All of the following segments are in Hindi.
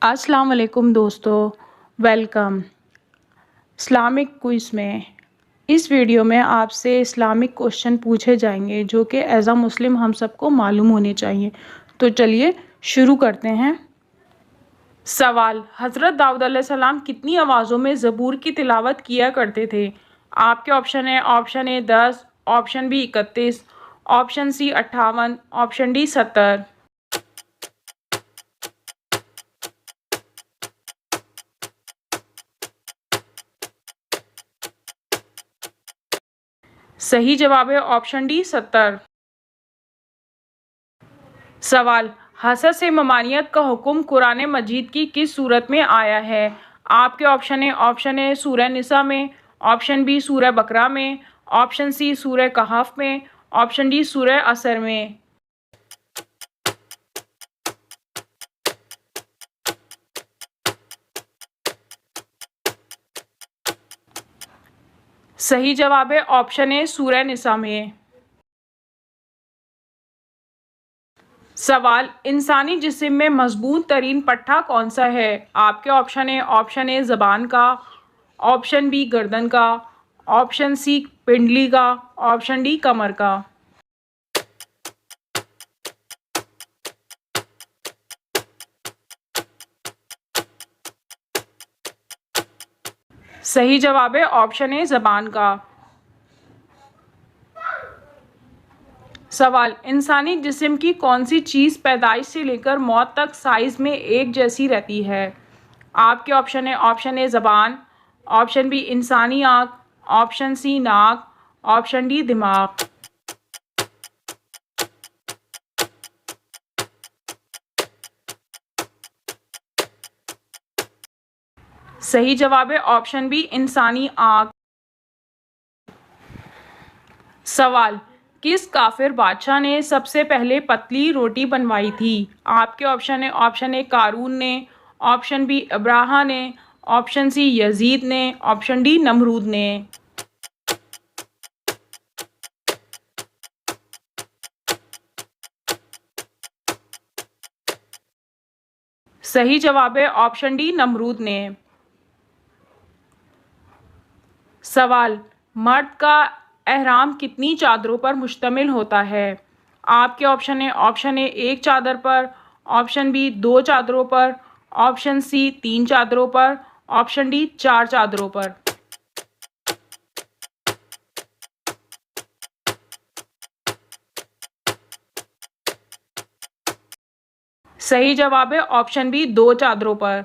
अस्सलाम वालेकुम दोस्तों, वेलकम। इस्लामिक क्विज़ में इस वीडियो में आपसे इस्लामिक क्वेश्चन पूछे जाएंगे जो कि एज अ मुस्लिम हम सबको मालूम होने चाहिए। तो चलिए शुरू करते हैं। सवाल: हज़रत दाऊद अलैहिस्सलाम कितनी आवाज़ों में ज़बूर की तिलावत किया करते थे? आपके ऑप्शन है option A 10, option B 31, option C 58, option D 70। सही जवाब है ऑप्शन डी 70। सवाल: हसद से ममानियत का हुक्म कुरान मजीद की किस सूरत में आया है? आपके ऑप्शन है ऑप्शन ए सूरह निसा में, ऑप्शन बी सूरह बकरा में, ऑप्शन सी सूरह कहफ में, ऑप्शन डी सूरह असर में। सही जवाब है ऑप्शन ए सूरह निसा में। सवाल: इंसानी जिस्म में मजबूत तरीन पट्टा कौन सा है? आपके ऑप्शन है ऑप्शन ए ज़बान का, ऑप्शन बी गर्दन का, ऑप्शन सी पिंडली का, ऑप्शन डी कमर का। सही जवाब है ऑप्शन ए ज़बान का। सवाल: इंसानी जिस्म की कौन सी चीज़ पैदाइश से लेकर मौत तक साइज़ में एक जैसी रहती है? आपके ऑप्शन है ऑप्शन ए ज़बान, ऑप्शन बी इंसानी आँख, ऑप्शन सी नाक, ऑप्शन डी दिमाग। सही जवाब है ऑप्शन बी इंसानी आँख। सवाल: किस काफिर बादशाह ने सबसे पहले पतली रोटी बनवाई थी? आपके ऑप्शन है ऑप्शन ए कारून ने, ऑप्शन बी अब्राहा ने, ऑप्शन सी यजीद ने, ऑप्शन डी नमरूद ने। सही जवाब है ऑप्शन डी नमरूद ने। सवाल: मर्द का एहराम कितनी चादरों पर मुश्तमिल होता है? आपके ऑप्शन है ऑप्शन ए एक चादर पर, ऑप्शन बी दो चादरों पर, ऑप्शन सी तीन चादरों पर, ऑप्शन डी चार चादरों पर। सही जवाब है ऑप्शन बी दो चादरों पर।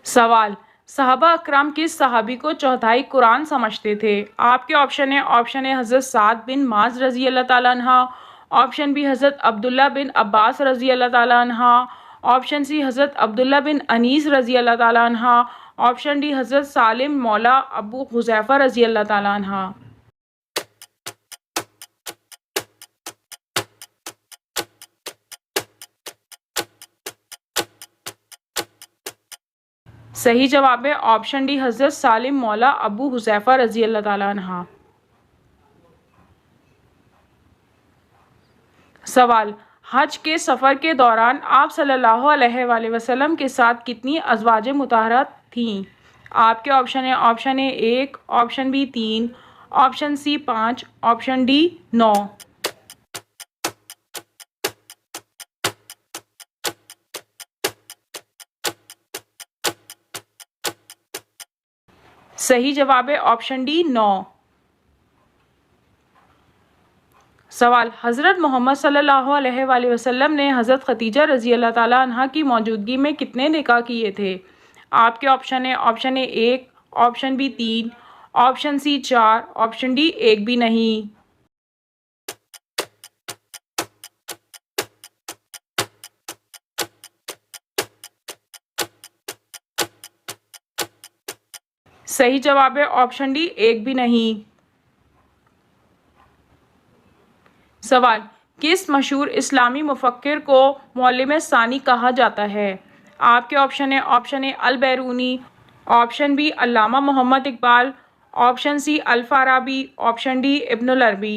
सवाल: सहाबा अकराम किस सहाबी को चौथाई कुरान समझते थे? आपके ऑप्शन है ऑप्शन ए हज़रत साद बिन माज रज़ी अल्लाह ताला अन्हा, ऑप्शन बी हज़रत अब्दुल्ला बिन अब्बास रज़ी अल्लाह ताला अन्हा, ऑप्शन सी हज़रत अब्दुल्ला बिन अनीस रज़ी अल्लाह ताला अन्हा, ऑप्शन डी हज़रत सालिम मौला अबू हुज़ैफ़ा रज़ी अल्लाह ताला अन्हा। सही जवाब है ऑप्शन डी हज़रत सालिम मौला अबू हुज़ैफ़ा रज़ी अल्लाह ताला अन्हा। सवाल: हज के सफ़र के दौरान आप सल्लल्लाहु अलैहि वसल्लम के साथ कितनी अज़वाज मुताहरात थीं? आपके ऑप्शन है ऑप्शन ए एक, ऑप्शन बी तीन, ऑप्शन सी पाँच, ऑप्शन डी 9। सही जवाब है ऑप्शन डी 9। सवाल: हज़रत मोहम्मद सल्लल्लाहु अलैहि वसल्लम ने हज़रत खदीजा रज़ी अल्लाह ताला अन्हा की मौजूदगी में कितने निकाह किए थे? आपके ऑप्शन है ऑप्शन ए एक, ऑप्शन बी तीन, ऑप्शन सी चार, ऑप्शन डी एक भी नहीं। सही जवाब है ऑप्शन डी एक भी नहीं। सवाल: किस मशहूर इस्लामी मुफक्किर को मौलिम सानी कहा जाता है? आपके ऑप्शन है option A Al Biruni, option B Allama Muhammad Iqbal, option C Al Farabi, option D Ibnul अरबी।